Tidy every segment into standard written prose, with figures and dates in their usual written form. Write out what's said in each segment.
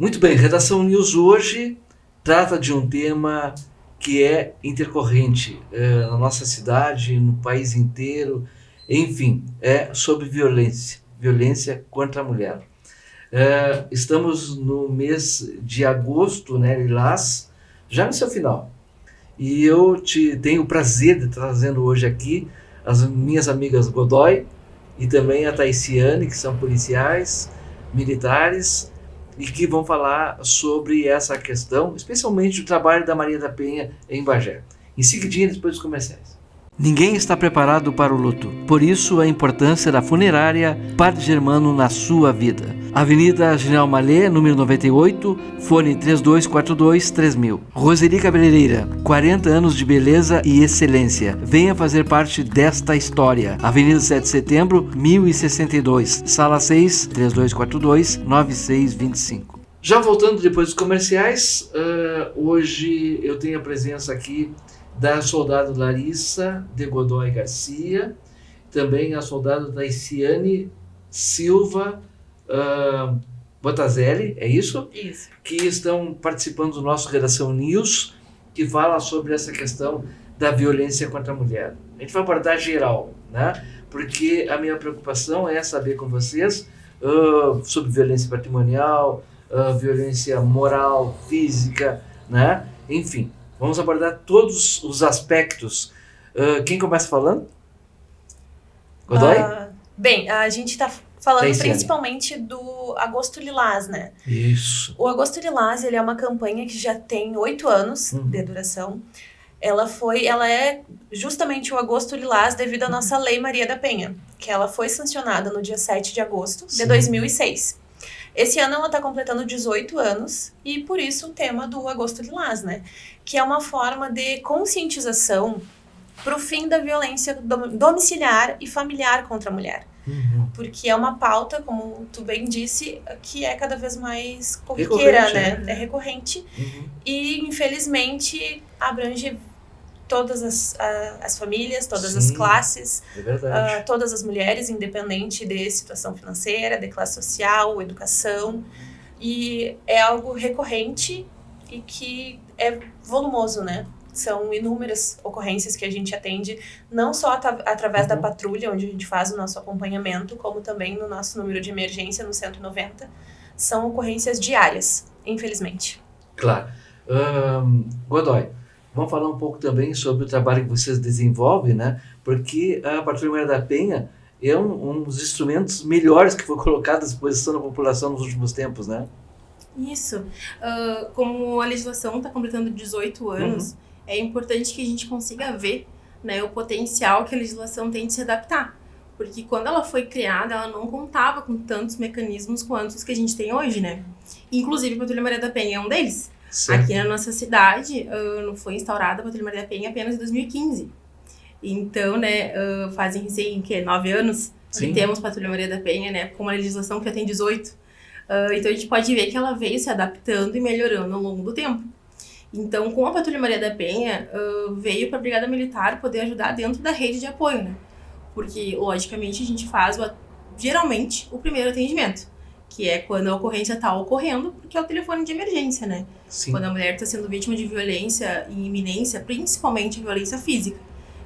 Muito bem, Redação News hoje trata de um tema que é intercorrente na nossa cidade, no país inteiro, enfim, é sobre violência contra a mulher. Estamos no mês de agosto, né, lilás, já no seu final. E eu tenho o prazer de estar trazendo hoje aqui as minhas amigas Godoy e também a Taiciane, que são policiais, militares, e que vão falar sobre essa questão, especialmente o trabalho da Maria da Penha em Bagé. Em seguidinho, depois dos comerciais. Ninguém está preparado para o luto, por isso a importância da funerária Padre Germano na sua vida. Avenida General Mallet, número 98, fone 3242-3000. Roseli Cabeleireira, 40 anos de beleza e excelência. Venha fazer parte desta história. Avenida 7 de Setembro, 1062, Sala 6, 3242-9625. Já voltando depois dos comerciais, hoje eu tenho a presença aqui da soldado Larissa de Godoy Garcia, também a soldado Taiciane Silva Botazelli, é isso? Isso. Que estão participando do nosso Redação News, que fala sobre essa questão da violência contra a mulher. A gente vai abordar geral, né? Porque a minha preocupação é saber com vocês sobre violência patrimonial, violência moral, física, né? Enfim. Vamos abordar todos os aspectos. Quem começa falando? Godoy? Bem, a gente está falando Taiciane. Principalmente do Agosto Lilás, né? Isso. O Agosto Lilás, ele é uma campanha que já tem 8 anos de duração. Ela é justamente o Agosto Lilás devido à nossa Lei Maria da Penha, que ela foi sancionada no dia 7 de agosto de 2006. Esse ano ela está completando 18 anos e por isso o tema do Agosto Lilás, né? Que é uma forma de conscientização para o fim da violência domiciliar e familiar contra a mulher. Porque é uma pauta, como tu bem disse, que é cada vez mais corriqueira, né? É recorrente e infelizmente abrange todas as famílias, todas as classes, todas as mulheres, independente de situação financeira, de classe social, educação. E é algo recorrente e que é volumoso, né? São inúmeras ocorrências que a gente atende, não só através da patrulha, onde a gente faz o nosso acompanhamento, como também no nosso número de emergência no 190. São ocorrências diárias, infelizmente. Claro. Godoy, vamos falar um pouco também sobre o trabalho que vocês desenvolvem, né? Porque a Patrulha Maria da Penha é um dos instrumentos melhores que foi colocado à disposição da população nos últimos tempos, né? Isso. Como a legislação está completando 18 anos, é importante que a gente consiga ver, né, o potencial que a legislação tem de se adaptar. Porque quando ela foi criada, ela não contava com tantos mecanismos quanto os que a gente tem hoje, né? Inclusive, a Patrulha Maria da Penha é um deles. Certo. Aqui na nossa cidade, foi instaurada a Patrulha Maria da Penha apenas em 2015. Então, né, fazem 9 anos que temos Patrulha Maria da Penha, né, com uma legislação que já tem 18. Então, a gente pode ver que ela veio se adaptando e melhorando ao longo do tempo. Então, com a Patrulha Maria da Penha, veio para a Brigada Militar poder ajudar dentro da rede de apoio, né? Porque, logicamente, a gente faz, geralmente, o primeiro atendimento, que é quando a ocorrência está ocorrendo, porque é o telefone de emergência, né? Sim. Quando a mulher está sendo vítima de violência em iminência, principalmente violência física,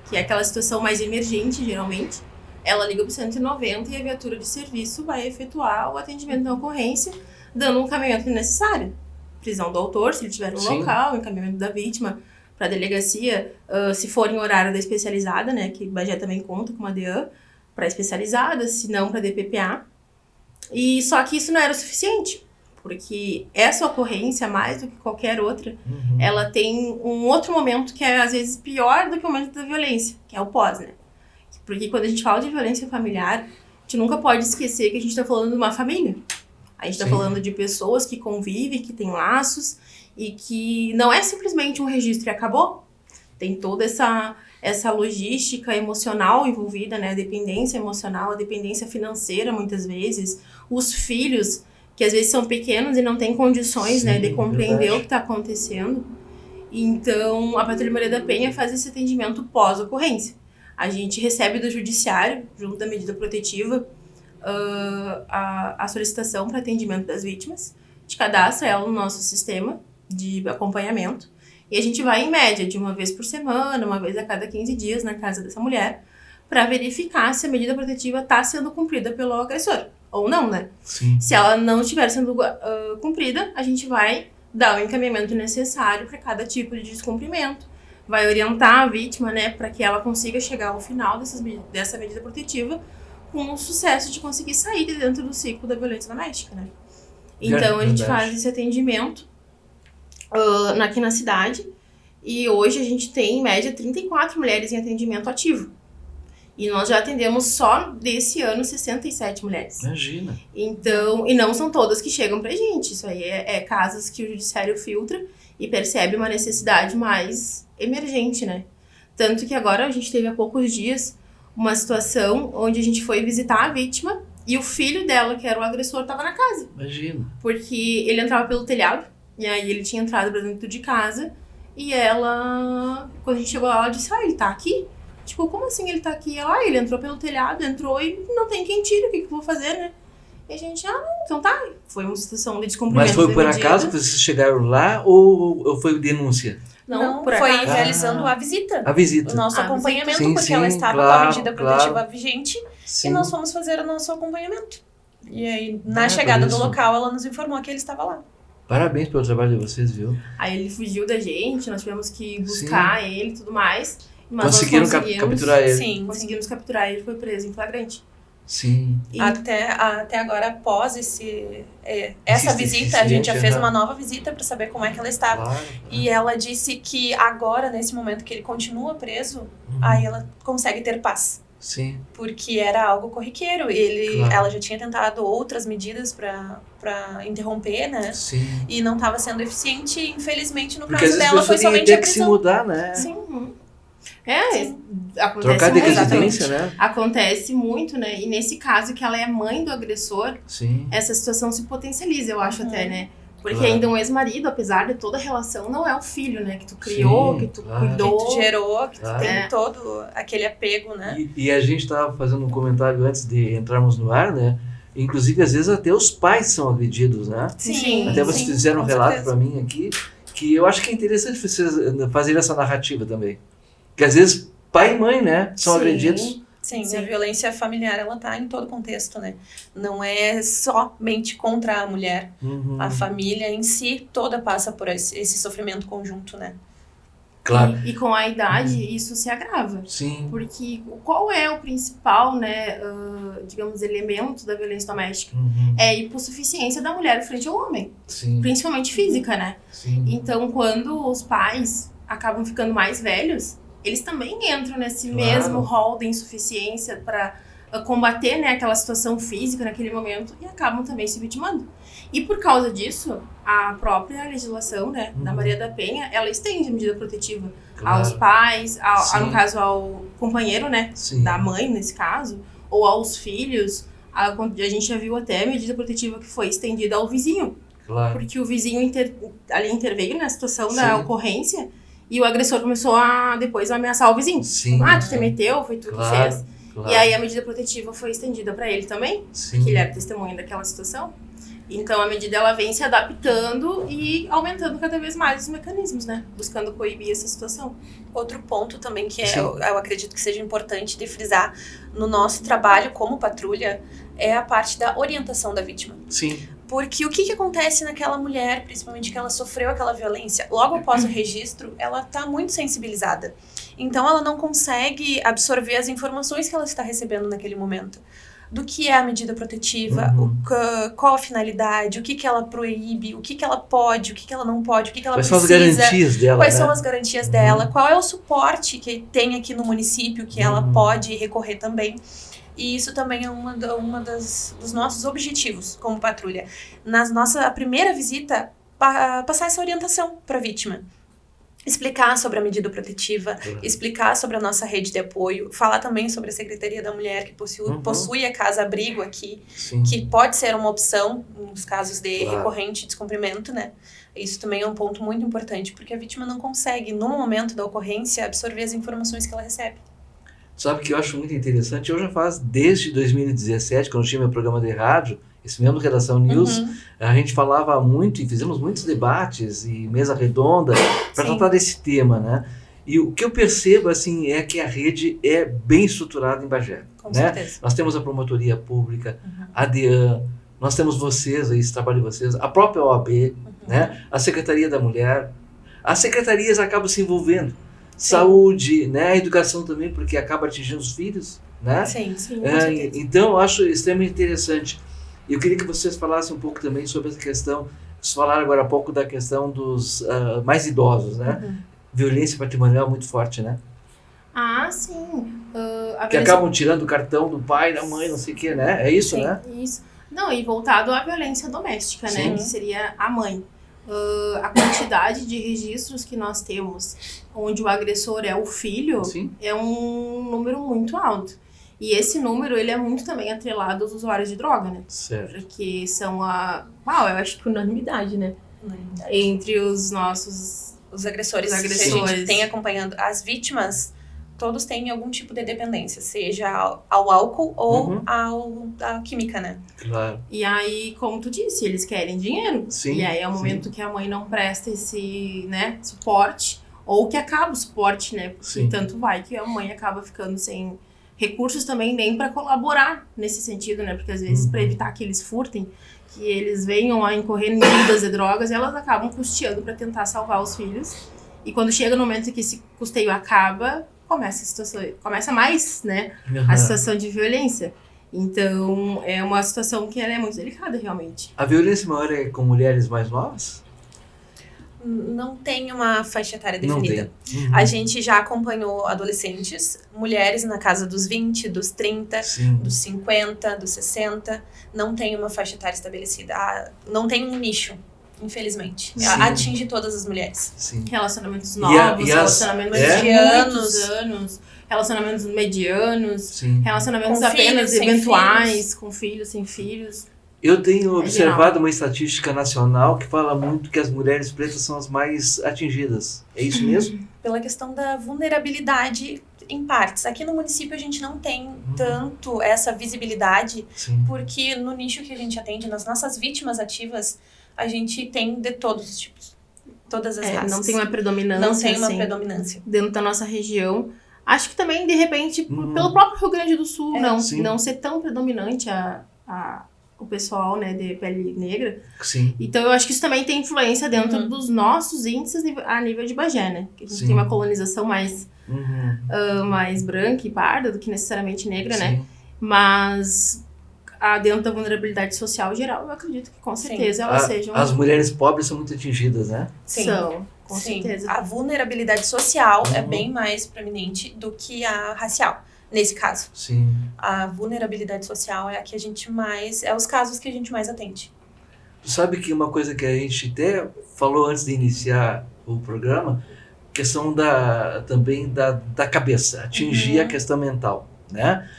que é aquela situação mais emergente, geralmente, ela liga para o 190 e a viatura de serviço vai efetuar o atendimento da ocorrência, dando um encaminhamento necessário. Prisão do autor, se ele estiver no local, encaminhamento da vítima para a delegacia, se for em horário da especializada, né, que Bagé também conta com uma DEAN, para especializada, se não para DPPA. E só que isso não era o suficiente, porque essa ocorrência, mais do que qualquer outra, ela tem um outro momento que é, às vezes, pior do que o momento da violência, que é o pós, né? Porque quando a gente fala de violência familiar, a gente nunca pode esquecer que a gente está falando de uma família. A gente está falando de pessoas que convivem, que têm laços, e que não é simplesmente um registro e acabou. Tem toda essa logística emocional envolvida, né? A dependência emocional, a dependência financeira, muitas vezes. Os filhos, que às vezes são pequenos e não têm condições, né, de compreender o que está acontecendo. Então, a Patrulha Maria da Penha faz esse atendimento pós-ocorrência. A gente recebe do judiciário, junto da medida protetiva, a solicitação para atendimento das vítimas. gente cadastra ela no nosso sistema de acompanhamento e a gente vai, em média, de uma vez por semana, uma vez a cada 15 dias na casa dessa mulher, para verificar se a medida protetiva está sendo cumprida pelo agressor, ou não, né? Sim. Se ela não estiver sendo cumprida, a gente vai dar o encaminhamento necessário para cada tipo de descumprimento, vai orientar a vítima, né, para que ela consiga chegar ao final dessa medida protetiva com o sucesso de conseguir sair de dentro do ciclo da violência doméstica, né? Então, a gente faz esse atendimento aqui na cidade e hoje a gente tem, em média, 34 mulheres em atendimento ativo. E nós já atendemos só desse ano 67 mulheres. Imagina. Então, e não são todas que chegam pra gente. Isso aí é casos que o judiciário filtra e percebe uma necessidade mais emergente, né? Tanto que agora a gente teve há poucos dias uma situação onde a gente foi visitar a vítima e o filho dela, que era o agressor, estava na casa. Imagina. Porque ele entrava pelo telhado e aí ele tinha entrado pra dentro de casa e ela, quando a gente chegou lá, ela disse, ele tá aqui? Tipo, como assim ele tá aqui? Ela, ele entrou pelo telhado, entrou e não tem quem tire, o que eu vou fazer, né? E a gente, então tá. Foi uma situação de descumprimento. Mas foi por acaso que vocês chegaram lá ou foi denúncia? Não, por foi acaso. realizando a visita. A visita. O nosso acompanhamento, Sim, porque sim, ela estava claro, com a medida protetiva vigente Sim. e nós fomos fazer o nosso acompanhamento. E aí, na por chegada do isso. local, ela nos informou que ele estava lá. Parabéns pelo trabalho de vocês, viu? Aí ele fugiu da gente, nós tivemos que buscar ele e tudo mais. Mas Conseguiram nós conseguimos capturar ele. Sim, Conseguimos capturar ele, foi preso em flagrante. Sim. E Até agora, após essa visita, a gente já fez uma nova visita para saber como é que ela estava. Claro. E ela disse que agora, nesse momento que ele continua preso, aí ela consegue ter paz. Sim. Porque era algo corriqueiro. Ela já tinha tentado outras medidas para interromper, né? Sim. E não estava sendo eficiente. Infelizmente, no Porque às caso vezes dela, a foi pessoa somente tem a que se prisão. mudar, né? sim. Sim. Acontece Trocar de muito, residência, né? Acontece muito, né? E nesse caso que ela é mãe do agressor, Sim. essa situação se potencializa, eu acho até, né? Porque Claro. ainda um ex-marido, apesar de toda a relação, não é o filho, né? Que tu criou, Sim, que tu claro. cuidou. Que tu gerou, que tu Claro. tem todo aquele apego, né? E a gente estava fazendo um comentário antes de entrarmos no ar, né? Inclusive, às vezes, até os pais são agredidos, né? Sim, Até vocês sim, fizeram um com relato certeza. para mim aqui, que eu acho que é interessante vocês fazer essa narrativa também. Que às vezes pai e mãe, né, são Sim. agredidos. Sim, Sim. a violência familiar, ela tá em todo contexto, né? Não é somente contra a mulher. Uhum. A família em si toda passa por esse sofrimento conjunto, né? Claro. E com a idade, isso se agrava. Sim. Porque qual é o principal, né, digamos, elemento da violência doméstica? Uhum. É a hipossuficiência da mulher frente ao homem, Sim. principalmente física, né? Sim. Então, quando os pais acabam ficando mais velhos, eles também entram nesse Claro. mesmo rol de insuficiência para combater, né, aquela situação física naquele momento e acabam também se vitimando. E por causa disso, a própria legislação, né, da Uhum. Maria da Penha, ela estende a medida protetiva Claro. aos pais, Sim. no caso ao companheiro, né, Sim. da mãe nesse caso, ou aos filhos. A gente já viu até a medida protetiva que foi estendida ao vizinho, Claro. porque o vizinho ali interveio na situação Sim. da ocorrência e o agressor começou depois a ameaçar o vizinho. Sim. Tu te meteu, foi tu que Claro. fez. Claro. E aí a medida protetiva foi estendida para ele também, Sim. que ele era testemunha daquela situação. Então a medida ela vem se adaptando e aumentando cada vez mais os mecanismos, né? Buscando coibir essa situação. Outro ponto também que Sim. eu acredito que seja importante de frisar no nosso trabalho como patrulha é a parte da orientação da vítima. Sim. Porque o que acontece naquela mulher, principalmente que ela sofreu aquela violência, logo após o registro, ela está muito sensibilizada. Então ela não consegue absorver as informações que ela está recebendo naquele momento. Do que é a medida protetiva, Uhum. qual a finalidade, o que ela proíbe, o que ela pode, o que ela não pode, o que ela Quais são as precisa. garantias dela, Quais né? são as garantias dela? Qual é o suporte que tem aqui no município que ela Uhum. pode recorrer também? E isso também é dos nossos objetivos como patrulha. Na nossa primeira visita, passar essa orientação para a vítima. Explicar sobre a medida protetiva, Uhum. explicar sobre a nossa rede de apoio, falar também sobre a Secretaria da Mulher, que Uhum. possui a casa-abrigo aqui, Sim. que pode ser uma opção nos casos de Claro. recorrente descumprimento, né? Isso também é um ponto muito importante, porque a vítima não consegue, no momento da ocorrência, absorver as informações que ela recebe. Sabe o que eu acho muito interessante? Eu já faço desde 2017, quando eu tinha meu programa de rádio, esse mesmo Redação News, a gente falava muito e fizemos muitos debates e mesa redonda para tratar desse tema, né? E o que eu percebo, assim, é que a rede é bem estruturada em Bagé. Com né? certeza. Nós temos a Promotoria Pública, a DEAN, nós temos vocês, aí, esse trabalho de vocês, a própria OAB, né? A Secretaria da Mulher. As secretarias acabam se envolvendo. Saúde, né? A educação também, porque acaba atingindo os filhos, né? Sim, sim. Então, eu acho extremamente interessante. Eu queria que vocês falassem um pouco também sobre essa questão. Vocês falaram agora há pouco da questão dos mais idosos, né? Violência patrimonial muito forte, né? Ah, sim. Que acabam tirando o cartão do pai, da mãe, não sei o que, né? É isso, Sim. né? Isso. Não, e voltado à violência doméstica, né? Que seria a mãe. A quantidade de registros que nós temos, onde o agressor é o filho, é um número muito alto. E esse número, ele é muito também atrelado aos usuários de droga, né? Certo. Porque são eu acho que unanimidade, né? Entre os nossos... Os agressores que a gente tem acompanhando. As vítimas, todos têm algum tipo de dependência, seja ao álcool ou à química, né? Claro. E aí, como tu disse, eles querem dinheiro. Sim, e aí é o momento que a mãe não presta esse, né, suporte, ou que acaba o suporte, né? Porque tanto vai que a mãe acaba ficando sem recursos também nem para colaborar nesse sentido, né? Porque às vezes para evitar que eles furtem, que eles venham a incorrer em dívidas de drogas, elas acabam custeando para tentar salvar os filhos. E quando chega no momento que esse custeio acaba, começa mais, né? A situação de violência. Então, é uma situação que ela é muito delicada, realmente. A violência maior é com mulheres mais novas? Não tem uma faixa etária definida. Não tem. A gente já acompanhou adolescentes, mulheres na casa dos 20, dos 30, dos 50, dos 60. Não tem uma faixa etária estabelecida. Não tem um nicho, infelizmente. Atinge todas as mulheres. Sim. Relacionamentos novos, relacionamentos de anos, relacionamentos medianos, relacionamentos com apenas filhos, eventuais, com filhos, sem filhos. Eu tenho observado uma estatística nacional que fala muito que as mulheres pretas são as mais atingidas. É isso mesmo? Pela questão da vulnerabilidade em partes. Aqui no município a gente não tem tanto essa visibilidade, porque no nicho que a gente atende, nas nossas vítimas ativas, a gente tem de todos os tipos. Todas as raças. Não tem uma predominância. Não tem uma predominância. Dentro da nossa região. Acho que também, de repente, pelo próprio Rio Grande do Sul, não ser tão predominante o pessoal, né, de pele negra. Sim. Então, eu acho que isso também tem influência dentro dos nossos índices a nível de Bagé, né? Que a gente tem uma colonização mais branca e parda do que necessariamente negra, né? Mas dentro da vulnerabilidade social geral, eu acredito que com certeza elas sejam... As mulheres pobres são muito atingidas, né? Sim. São, com certeza. A vulnerabilidade social é bem mais proeminente do que a racial. Nesse caso. Sim. A vulnerabilidade social é a que a gente mais... É os casos que a gente mais atende. Tu sabe que uma coisa que a gente até falou antes de iniciar o programa, questão também da cabeça, atingir a questão mental, né?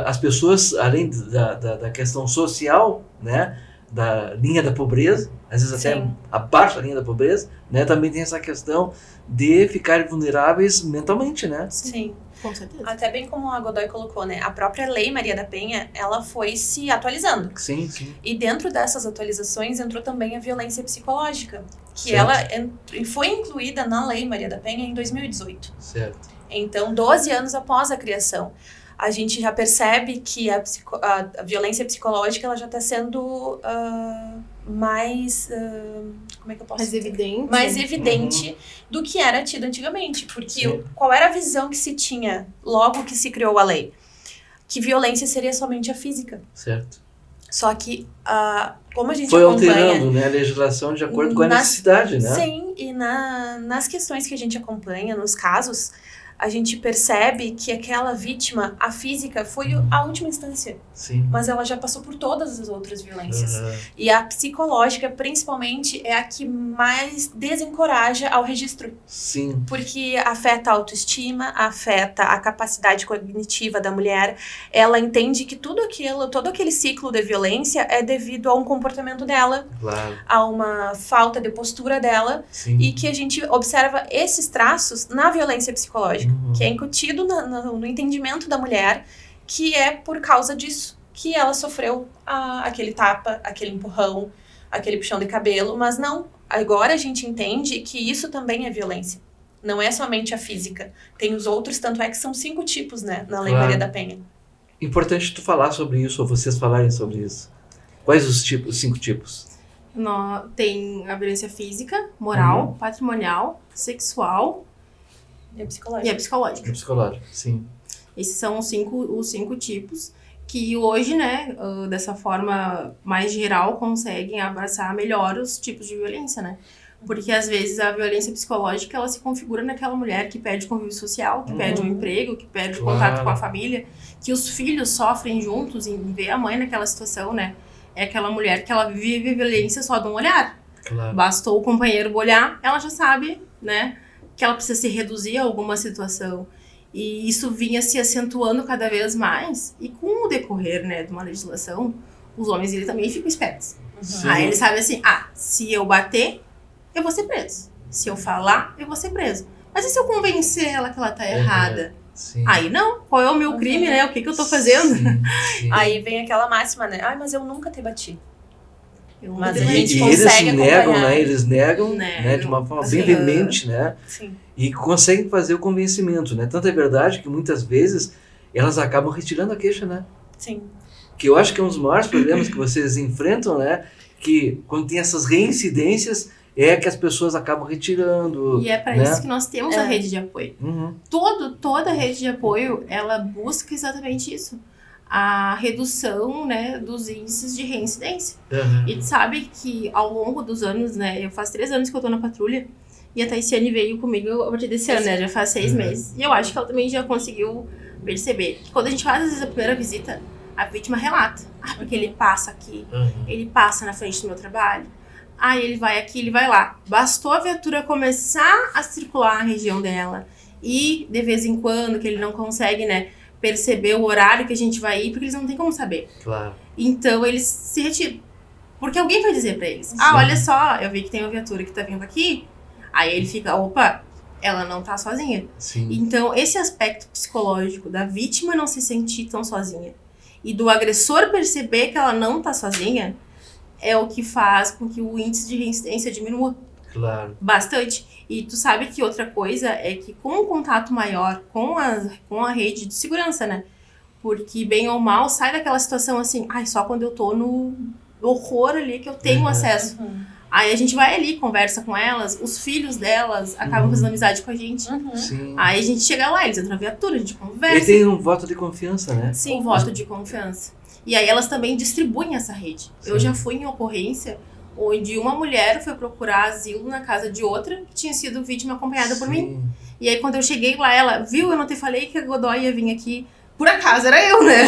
As pessoas, além da questão social, né? Da linha da pobreza, às vezes até abaixo da linha da pobreza, né? Também tem essa questão de ficarem vulneráveis mentalmente, né? Sim. Com certeza. Até bem como a Godoy colocou, né? A própria Lei Maria da Penha, ela foi se atualizando. Sim, sim. E dentro dessas atualizações entrou também a violência psicológica, que ela foi incluída na Lei Maria da Penha em 2018. Certo. Então, 12 anos após a criação, a gente já percebe que a violência psicológica ela já está sendo mais... como é que eu posso dizer? Evidente. Mais evidente do que era tido antigamente. Porque qual era a visão que se tinha logo que se criou a lei? Que violência seria somente a física. Certo. Só que, como a gente foi acompanha... alterando, né, a legislação de acordo com a necessidade, né? Sim, e nas questões que a gente acompanha, nos casos, a gente percebe que aquela vítima, a física, foi a última instância. Sim. Mas ela já passou por todas as outras violências. E a psicológica, principalmente, é a que mais desencoraja ao registro. Sim. Porque afeta a autoestima, afeta a capacidade cognitiva da mulher. Ela entende que todo aquele ciclo de violência é devido a um comportamento dela, a uma falta de postura dela, e que a gente observa esses traços na violência psicológica, que é incutido no entendimento da mulher, que é por causa disso. que ela sofreu aquele tapa, aquele empurrão, aquele puxão de cabelo, mas não. Agora a gente entende que isso também é violência. Não é somente a física. Tem os outros, tanto é que são 5 tipos, né, na Lei Maria da Penha. Importante tu falar sobre isso, ou vocês falarem sobre isso. Quais os 5 tipos? Tem a violência física, moral, patrimonial, sexual e a psicológica. E a psicológica, sim. Esses são os 5 tipos que hoje, né, dessa forma mais geral, conseguem abraçar melhor os tipos de violência, né? Porque às vezes a violência psicológica, ela se configura naquela mulher que perde convívio social, que perde o emprego, que perde o contato com a família, que os filhos sofrem juntos em ver a mãe naquela situação, né? É aquela mulher que ela vive a violência só de um olhar. Claro. Bastou o companheiro olhar, ela já sabe, né, que ela precisa se reduzir a alguma situação. E isso vinha se acentuando cada vez mais. E com o decorrer, né, de uma legislação, os homens eles também ficam espertos. Aí eles sabem assim, se eu bater, eu vou ser preso. Se eu falar, eu vou ser preso. Mas e se eu convencer ela que ela tá errada? Sim. Aí não, qual é o meu crime, né? O que eu tô fazendo? Sim. Aí vem aquela máxima, né? Mas eu nunca te bati. Mas E eles negam, né? Eles negam, né? De uma forma bem veemente, né? Sim. E conseguem fazer o convencimento, né? Tanto é verdade que muitas vezes elas acabam retirando a queixa, né? Sim. Que eu acho que é um dos maiores problemas que vocês enfrentam, né? Que quando tem essas reincidências, é que as pessoas acabam retirando. E é para isso que nós temos a rede de apoio. Toda a rede de apoio, ela busca exatamente isso. A redução, né, dos índices de reincidência. E tu sabe que ao longo dos anos, né, eu faço 3 anos que eu tô na patrulha, e a Taiciane veio comigo a partir desse ano, né, já faz 6 meses. E eu acho que ela também já conseguiu perceber que quando a gente faz, às vezes, a primeira visita, a vítima relata. Porque ele passa aqui, ele passa na frente do meu trabalho, ele vai aqui, ele vai lá. Bastou a viatura começar a circular na região dela, e de vez em quando, que ele não consegue, né, perceber o horário que a gente vai ir, porque eles não têm como saber. Claro. Então, eles se retiram. Porque alguém vai dizer pra eles, olha só, eu vi que tem uma viatura que tá vindo aqui. Aí ele fica, opa, ela não tá sozinha. Sim. Então, esse aspecto psicológico da vítima não se sentir tão sozinha e do agressor perceber que ela não tá sozinha é o que faz com que o índice de reincidência diminua. Claro. Bastante. E tu sabe que outra coisa é que com um contato maior com a rede de segurança, né? Porque bem ou mal sai daquela situação assim, só quando eu tô no horror ali que eu tenho acesso. Aí a gente vai ali, conversa com elas, os filhos delas acabam fazendo amizade com a gente. Sim. Aí a gente chega lá, eles entram na viatura, a gente conversa. E tem um voto de confiança, né? Sim, um voto de confiança. E aí elas também distribuem essa rede. Sim. Eu já fui em ocorrência onde uma mulher foi procurar asilo na casa de outra que tinha sido vítima acompanhada por mim. E aí quando eu cheguei lá, ela, viu, eu não te falei que a Godoy ia vir aqui. Por acaso era eu, né?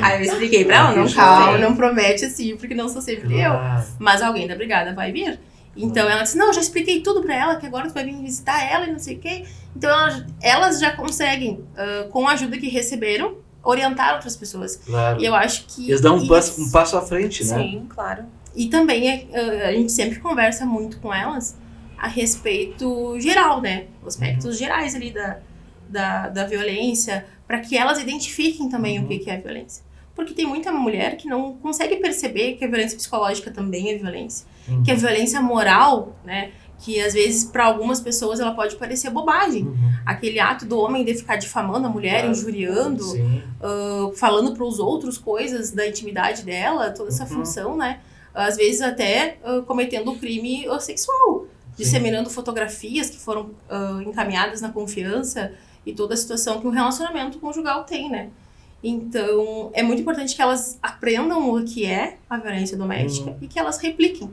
Aí eu expliquei pra ela, calma, não promete assim, porque não sou sempre eu. Mas alguém da brigada vai vir. Então ela disse, não, eu já expliquei tudo pra ela, que agora tu vai vir visitar ela e não sei o quê. Então elas já conseguem, com a ajuda que receberam, orientar outras pessoas. Claro. E eu acho que... Eles dão um passo à frente, né? Sim, claro. E também a gente sempre conversa muito com elas a respeito geral, né? Os aspectos gerais ali da violência, para que elas identifiquem também o que é violência. Porque tem muita mulher que não consegue perceber que a violência psicológica também é violência. Que a violência moral, né? Que às vezes para algumas pessoas ela pode parecer bobagem. Aquele ato do homem de ficar difamando a mulher, injuriando, falando para os outros coisas da intimidade dela, toda essa função, né? Às vezes até cometendo crime sexual, disseminando fotografias que foram encaminhadas na confiança e toda a situação que um relacionamento conjugal tem, né? Então, é muito importante que elas aprendam o que é a violência doméstica e que elas repliquem.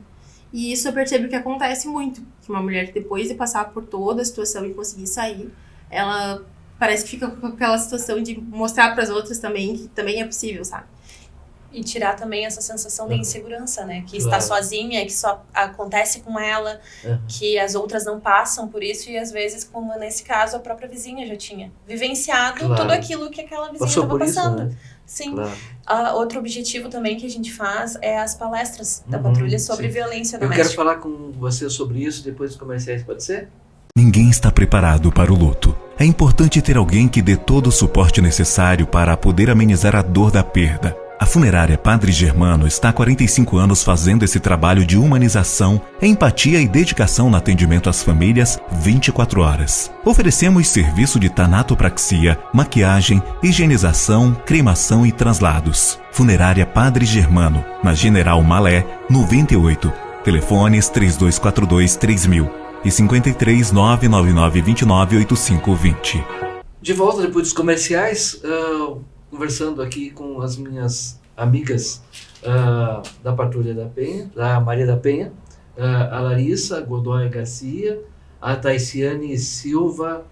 E isso eu percebo que acontece muito, que uma mulher depois de passar por toda a situação e conseguir sair, ela parece que fica com aquela situação de mostrar para as outras também que também é possível, sabe? E tirar também essa sensação de insegurança, né? Que está sozinha, que só acontece com ela, que as outras não passam por isso. E às vezes, como nesse caso, a própria vizinha já tinha vivenciado tudo aquilo que aquela vizinha estava passando. Isso, né? Sim. Outro objetivo também que a gente faz é as palestras da patrulha sobre violência doméstica. Eu quero falar com você sobre isso depois dos comerciais, pode ser? Ninguém está preparado para o luto. É importante ter alguém que dê todo o suporte necessário para poder amenizar a dor da perda. A Funerária Padre Germano está há 45 anos fazendo esse trabalho de humanização, empatia e dedicação no atendimento às famílias 24 horas. Oferecemos serviço de tanatopraxia, maquiagem, higienização, cremação e traslados. Funerária Padre Germano, na General Malé, 98. Telefones 3242-3000 e 53 999 29 8520. De volta depois dos comerciais, conversando aqui com as minhas amigas da Patrulha da Penha, da Maria da Penha, a Larissa Godoy Garcia, a Taiciane Silva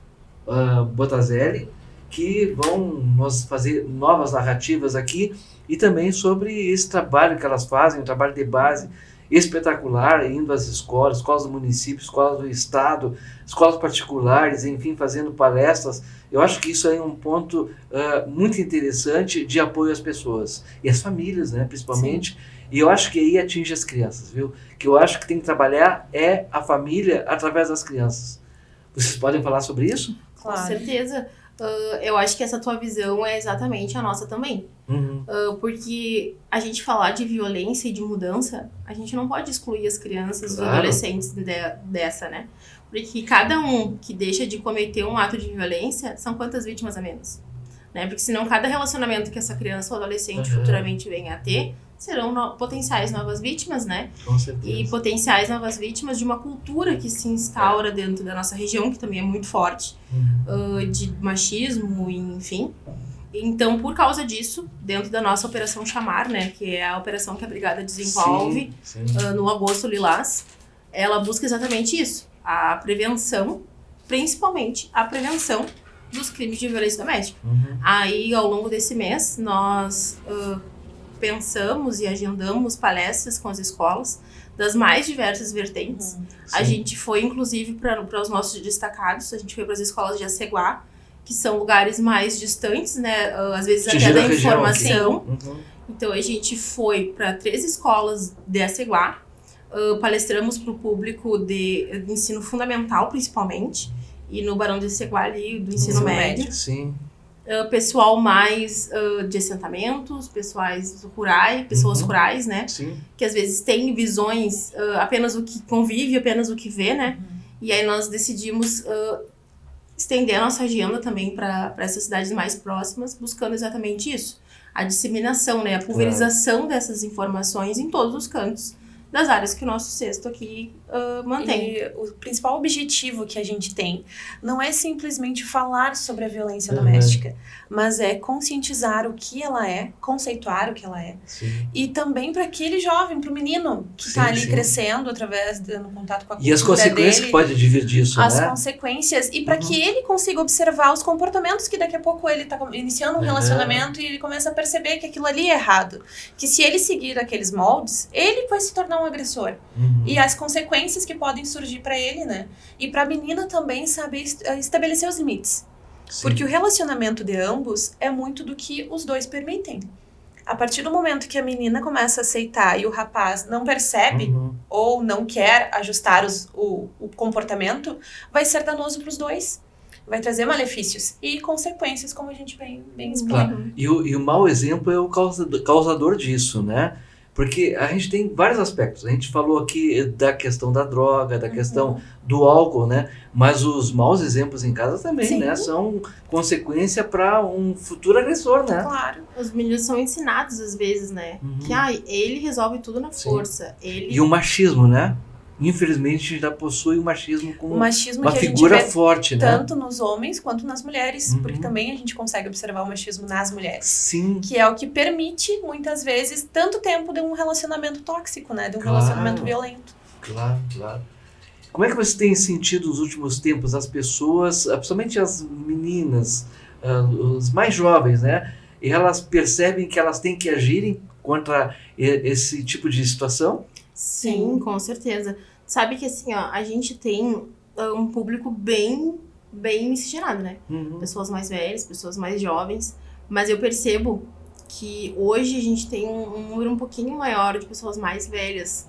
Botazelli, que vão nos fazer novas narrativas aqui e também sobre esse trabalho que elas fazem, um trabalho de base espetacular, indo às escolas do município, escolas do estado, escolas particulares, enfim, fazendo palestras. Eu acho que isso é um ponto muito interessante de apoio às pessoas e às famílias, né, principalmente. Sim. E eu acho que aí atinge as crianças, viu? Que eu acho que tem que trabalhar é a família através das crianças. Vocês podem falar sobre isso? Claro. Com certeza. Eu acho que essa tua visão é exatamente a nossa também. Uhum. Porque a gente falar de violência e de mudança, a gente não pode excluir as crianças, Claro. Os adolescentes dessa, né? Porque cada um que deixa de cometer um ato de violência, são quantas vítimas a menos? Né? Porque senão cada relacionamento que essa criança ou adolescente futuramente venha a ter, serão potenciais novas vítimas, né? Com certeza. E potenciais novas vítimas de uma cultura que se instaura dentro da nossa região, que também é muito forte, de machismo, enfim. Então, por causa disso, dentro da nossa Operação Chamar, né, que é a operação que a Brigada desenvolve sim. No Agosto Lilás, ela busca exatamente isso, a prevenção, principalmente a prevenção dos crimes de violência doméstica. Aí, ao longo desse mês, nós pensamos e agendamos palestras com as escolas das mais diversas vertentes. A gente foi, inclusive, para os nossos destacados, a gente foi para as escolas de Aceguá, que são lugares mais distantes, né? Às vezes até da informação. Então, a gente foi para 3 escolas de Aceguá, palestramos para o público de ensino fundamental, principalmente, e no Barão de Aceguá ali, do ensino médio. Sim. Pessoal mais de assentamentos, pessoas rurais, né? Sim. Que às vezes tem visões, apenas o que convive, apenas o que vê, né? E aí nós decidimos estender a nossa agenda também para essas cidades mais próximas, buscando exatamente isso. A disseminação, né? A pulverização dessas informações em todos os cantos das áreas que o nosso cesto aqui mantém. E o principal objetivo que a gente tem não é simplesmente falar sobre a violência doméstica, mas é conscientizar o que ela é, conceituar o que ela é. Sim. E também para aquele jovem, para o menino que está ali crescendo através no contato com a cultura E as consequências dele, que pode vir disso, as né? consequências, e para que ele consiga observar os comportamentos que daqui a pouco ele está iniciando um relacionamento e ele começa a perceber que aquilo ali é errado. Que se ele seguir aqueles moldes, ele vai se tornar um agressor. E as consequências que podem surgir para ele, né? E para a menina também saber estabelecer os limites. Sim. Porque o relacionamento de ambos é muito do que os dois permitem. A partir do momento que a menina começa a aceitar e o rapaz não percebe ou não quer ajustar o comportamento, vai ser danoso para os dois. Vai trazer malefícios e consequências, como a gente bem expõe. Claro. E o mau exemplo é o causador disso, né? Porque a gente tem vários aspectos. A gente falou aqui da questão da droga, da questão do álcool, né? Mas os maus exemplos em casa também, né? São consequência para um futuro agressor, né? Claro. Os meninos são ensinados às vezes, né? Que ele resolve tudo na força. E o machismo, né? Infelizmente já possui o machismo como uma que figura a gente vê forte, né? Tanto nos homens quanto nas mulheres, porque também a gente consegue observar o machismo nas mulheres. Sim. Que é o que permite, muitas vezes, tanto tempo de um relacionamento tóxico, né? De um relacionamento violento. Claro. Como é que você tem sentido nos últimos tempos as pessoas, principalmente as meninas, os mais jovens, né? E elas percebem que elas têm que agirem contra esse tipo de situação? Sim, com certeza. Sabe que assim, ó, a gente tem um público bem miscigenado, né? Pessoas mais velhas, pessoas mais jovens. Mas eu percebo que hoje a gente tem um número um pouquinho maior de pessoas mais velhas.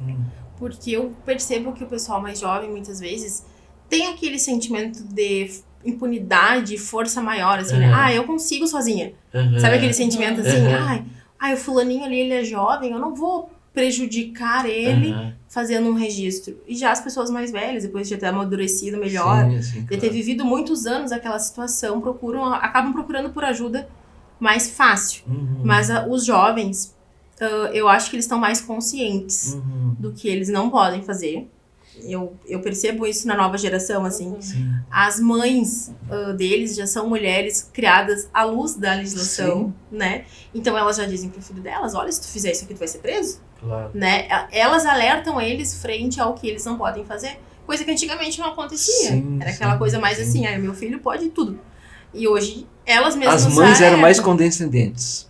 Porque eu percebo que o pessoal mais jovem, muitas vezes, tem aquele sentimento de impunidade, força maior, assim, né? Eu consigo sozinha. Sabe aquele sentimento assim? o fulaninho ali, ele é jovem, eu não vou prejudicar ele fazendo um registro. E já as pessoas mais velhas, depois de ter amadurecido melhor, de ter vivido muitos anos aquela situação, acabam procurando por ajuda mais fácil. Mas os jovens, eu acho que eles estão mais conscientes do que eles não podem fazer. Eu percebo isso na nova geração, assim. As mães deles já são mulheres criadas à luz da legislação, né? Então elas já dizem pro filho delas, olha, se tu fizer isso aqui, tu vai ser preso. Claro. Né? Elas alertam eles frente ao que eles não podem fazer. Coisa que antigamente não acontecia. Era aquela coisa mais assim, meu filho pode tudo. E hoje, elas mesmas... As mães eram mais condescendentes.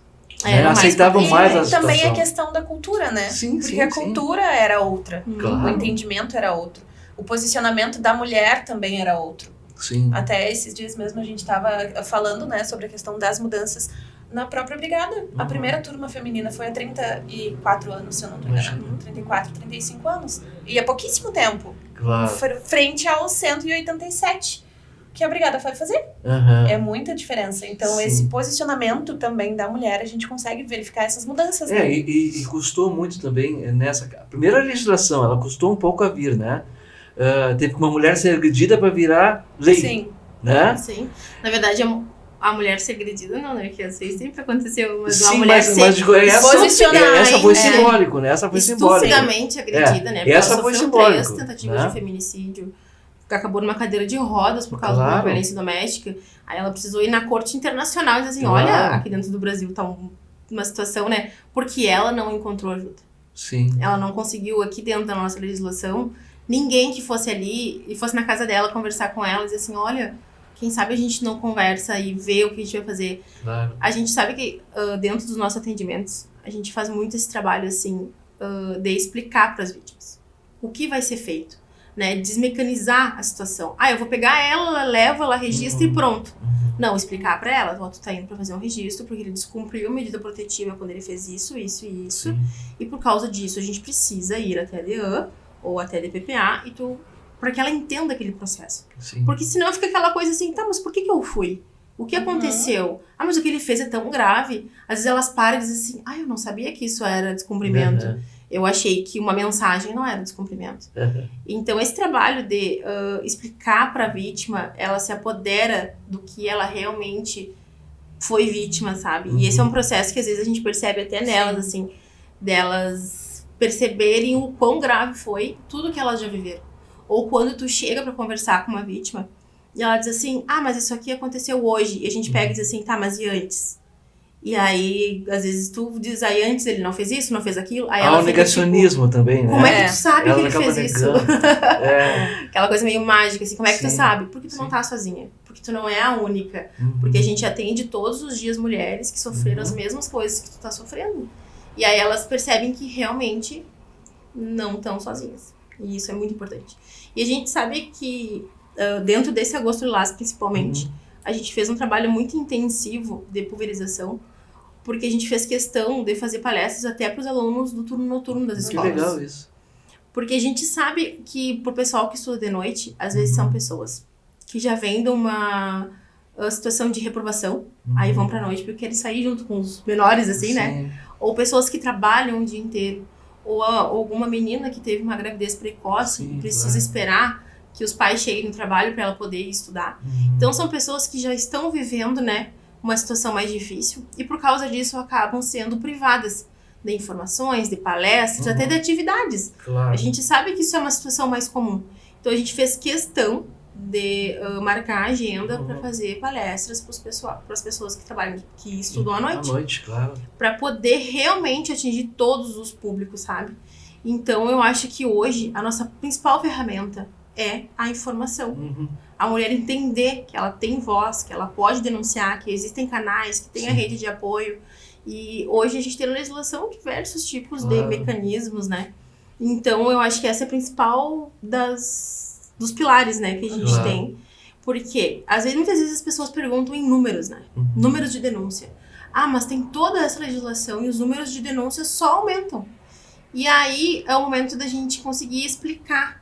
Aceitavam mais a situação. Também a questão da cultura, né? Porque a cultura era outra. Claro. O entendimento era outro. O posicionamento da mulher também era outro. Sim. Até esses dias mesmo a gente estava falando, né, sobre a questão das mudanças na própria brigada. A primeira turma feminina foi há 34 anos, se eu não me engano. 34, 35 anos. E há pouquíssimo tempo. Claro. Frente aos 187 que a brigada foi fazer. É muita diferença. Então, esse posicionamento também da mulher, a gente consegue verificar essas mudanças. Né? E custou muito também nessa... A primeira legislação, ela custou um pouco a vir, né? Teve que uma mulher ser agredida para virar lei. Sim. Né? Sim. Na verdade, a mulher ser agredida não, né? Que isso sempre aconteceu. Mas sim, a mulher ser posicionar. Essa foi simbólico, né? Essa foi simbólico. Estupidamente agredida, né? Porque essa ela foi sofreu simbólico, 3 tentativas de feminicídio. Acabou numa cadeira de rodas por causa de uma violência doméstica. Aí ela precisou ir na corte internacional e dizer assim, olha, aqui dentro do Brasil tá uma situação, né? Porque ela não encontrou ajuda. Sim. Ela não conseguiu, aqui dentro da nossa legislação, ninguém que fosse ali e fosse na casa dela conversar com ela e dizer assim, olha, quem sabe a gente não conversa e vê o que a gente vai fazer. Claro. A gente sabe que dentro dos nossos atendimentos, a gente faz muito esse trabalho, assim, de explicar para as vítimas o que vai ser feito. Né, desmecanizar a situação. Eu vou pegar ela levo, ela registra e pronto. Não, explicar pra ela, tu tá indo pra fazer um registro porque ele descumpriu a medida protetiva quando ele fez isso, isso e isso. E por causa disso a gente precisa ir até a DEAN ou até a DPPA pra que ela entenda aquele processo. Sim. Porque senão fica aquela coisa assim, tá, mas por que eu fui? O que aconteceu? Mas o que ele fez é tão grave. Às vezes elas param e dizem assim, eu não sabia que isso era descumprimento. Eu achei que uma mensagem não era descumprimento. Então, esse trabalho de explicar para a vítima, ela se apodera do que ela realmente foi vítima, sabe? E esse é um processo que às vezes a gente percebe até nelas, assim, delas perceberem o quão grave foi tudo que elas já viveram. Ou quando tu chega para conversar com uma vítima e ela diz assim, mas isso aqui aconteceu hoje. E a gente pega e diz assim, tá, mas e antes? E aí, às vezes, tu diz, antes ele não fez isso, não fez aquilo. Aí ela o negacionismo tipo, também, né? Como é que tu sabe que ele fez isso? Aquela coisa meio mágica, assim, como é que tu sabe? Porque tu não tá sozinha. Porque tu não é a única. Porque a gente atende todos os dias mulheres que sofreram as mesmas coisas que tu tá sofrendo. E aí elas percebem que realmente não estão sozinhas. E isso é muito importante. E a gente sabe que, dentro desse Agosto Lilás, principalmente, a gente fez um trabalho muito intensivo de pulverização, porque a gente fez questão de fazer palestras até para os alunos do turno noturno das escolas. Que legal isso. Porque a gente sabe que, pro pessoal que estuda de noite, às vezes são pessoas que já vêm de uma situação de reprovação, aí vão pra noite porque querem sair junto com os menores, assim, né? Ou pessoas que trabalham o dia inteiro, ou alguma menina que teve uma gravidez precoce e precisa esperar que os pais cheguem no trabalho para ela poder estudar. Então, são pessoas que já estão vivendo, né, uma situação mais difícil e, por causa disso, acabam sendo privadas de informações, de palestras, até de atividades. Claro. A gente sabe que isso é uma situação mais comum. Então, a gente fez questão de marcar a agenda para fazer palestras para as pessoas que trabalham, que estudam à noite. À noite, claro. Para poder realmente atingir todos os públicos, sabe? Então, eu acho que hoje a nossa principal ferramenta é a informação. A mulher entender que ela tem voz, que ela pode denunciar, que existem canais, que tem a rede de apoio. E hoje a gente tem na legislação diversos tipos de mecanismos, né? Então, eu acho que essa é a principal dos pilares, né, que a gente tem. Porque, muitas vezes as pessoas perguntam em números, né? Números de denúncia. Mas tem toda essa legislação e os números de denúncia só aumentam. E aí é o momento da gente conseguir explicar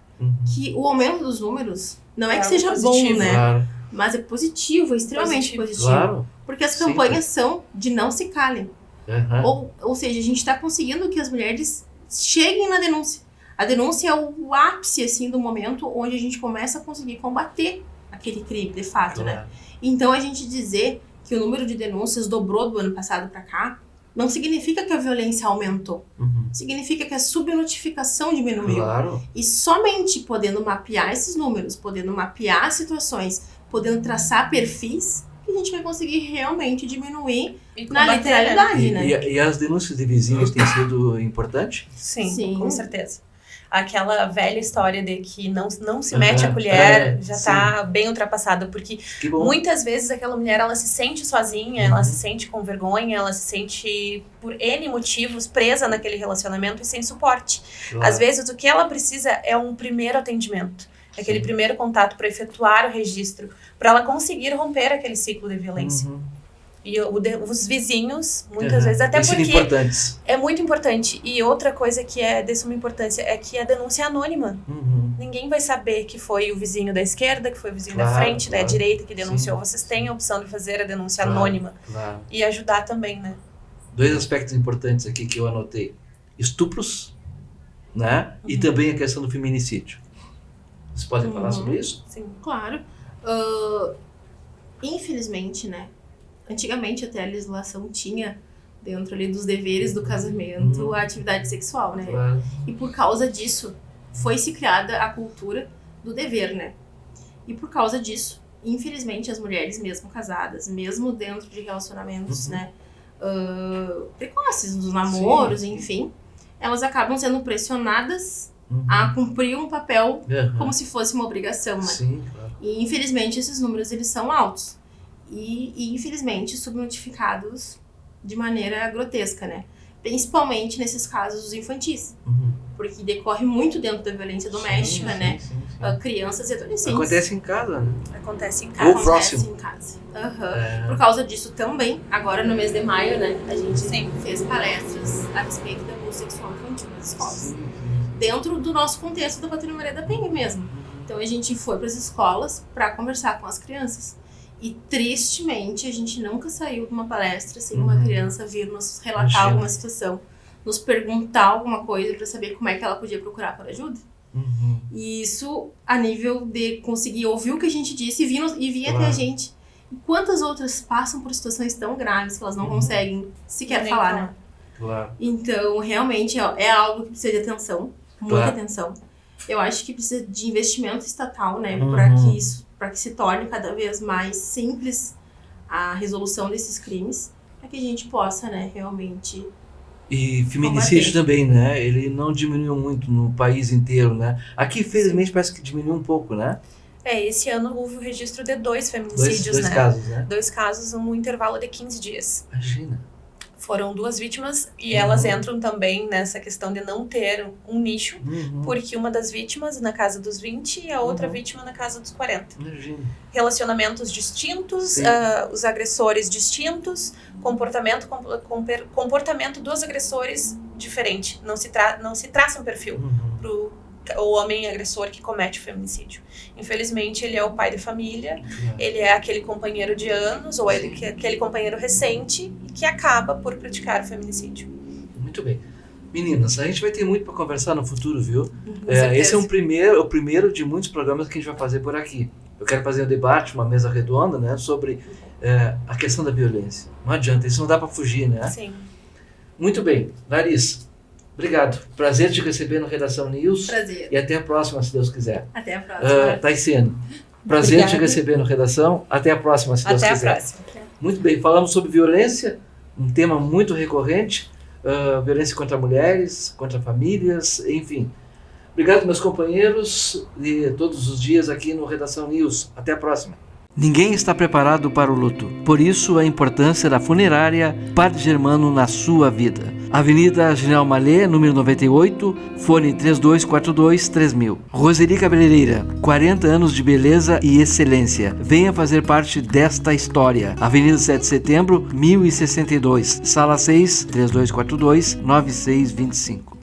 que o aumento dos números não é que seja positivo, bom, né? Claro. Mas é positivo, é extremamente positivo. Claro. Porque as campanhas são de não se calem. Ou seja, a gente está conseguindo que as mulheres cheguem na denúncia. A denúncia é o ápice, assim, do momento onde a gente começa a conseguir combater aquele crime, de fato, né? Então, a gente dizer que o número de denúncias dobrou do ano passado para cá, não significa que a violência aumentou. Significa que a subnotificação diminuiu. Claro. E somente podendo mapear esses números, podendo mapear situações, podendo traçar perfis, que a gente vai conseguir realmente diminuir na literalidade, né? E as denúncias de vizinhos têm sido importantes? Sim, com certeza. Aquela velha história de que não se mete a colher já está bem ultrapassada, porque muitas vezes aquela mulher, ela se sente sozinha, ela se sente com vergonha, ela se sente, por N motivos, presa naquele relacionamento e sem suporte. Às vezes, o que ela precisa é um primeiro atendimento, aquele primeiro contato para efetuar o registro, para ela conseguir romper aquele ciclo de violência. E os vizinhos, muitas vezes, até porque é muito importante. E outra coisa que é de suma importância é que a denúncia é anônima. Ninguém vai saber que foi o vizinho da esquerda, que foi o vizinho da frente, da direita que denunciou. Vocês têm a opção de fazer a denúncia anônima e ajudar também, né? 2 aspectos importantes aqui que eu anotei. Estupros, né? E também a questão do feminicídio. Vocês podem falar sobre isso? Sim, claro. Infelizmente, né? Antigamente até a legislação tinha dentro ali dos deveres do casamento a atividade sexual, né? E por causa disso foi se criada a cultura do dever, né? E por causa disso, infelizmente, as mulheres mesmo casadas, mesmo dentro de relacionamentos, né, precoces, dos namoros, enfim, elas acabam sendo pressionadas a cumprir um papel como se fosse uma obrigação, né? E infelizmente esses números eles são altos. E infelizmente subnotificados de maneira grotesca, né? Principalmente nesses casos infantis, porque decorre muito dentro da violência doméstica, né? Crianças e adolescentes. Acontece em casa, né? Acontece em casa. Ou próximo. Em casa. Por causa disso também, agora no mês de maio, né? A gente fez palestras a respeito do abuso sexual infantil nas escolas. Dentro do nosso contexto da Patrulha Maria da Penha mesmo. Então a gente foi para as escolas para conversar com as crianças. E tristemente a gente nunca saiu de uma palestra sem uma criança vir nos relatar alguma situação, nos perguntar alguma coisa para saber como é que ela podia procurar por ajuda. E isso a nível de conseguir ouvir o que a gente disse e vir até a gente. E quantas outras passam por situações tão graves que elas não conseguem sequer falar, né? Então realmente é algo que precisa de atenção, muita atenção. Eu acho que precisa de investimento estatal, né, para que se torne cada vez mais simples a resolução desses crimes, para que a gente possa, né, realmente... E feminicídio também, né? Ele não diminuiu muito no país inteiro, né? Aqui, felizmente, parece que diminuiu um pouco, né? Esse ano houve o registro de 2 feminicídios, dois casos, né? 2 casos num intervalo de 15 dias. Imagina. Foram 2 vítimas e elas entram também nessa questão de não ter um nicho, porque uma das vítimas na casa dos 20 e a outra vítima na casa dos 40. Imagina. Relacionamentos distintos, os agressores distintos, comportamento dos agressores diferente. Não se traça um perfil pro o homem agressor que comete o feminicídio. Infelizmente, ele é o pai de família, ele é aquele companheiro de anos, ou aquele companheiro recente, que acaba por praticar o feminicídio. Muito bem. Meninas, a gente vai ter muito para conversar no futuro, viu? Certeza. Esse é o primeiro de muitos programas que a gente vai fazer por aqui. Eu quero fazer um debate, uma mesa redonda, né, sobre a questão da violência. Não adianta, isso não dá para fugir, né? Sim. Muito bem. Larissa, obrigado. Prazer te receber no Redação News. Prazer. E até a próxima, se Deus quiser. Até a próxima. Taiciane, prazer te receber no Redação. Até a próxima, se Deus quiser. Até a próxima. Muito bem. Falamos sobre violência, um tema muito recorrente. Violência contra mulheres, contra famílias, enfim. Obrigado, meus companheiros, de todos os dias aqui no Redação News. Até a próxima. Ninguém está preparado para o luto. Por isso, a importância da funerária Padre Germano na sua vida. Avenida General Mallet, número 98, fone 3242-3000. Roseli Cabeleireira, 40 anos de beleza e excelência. Venha fazer parte desta história. Avenida 7 de Setembro, 1062, Sala 6, 3242-9625.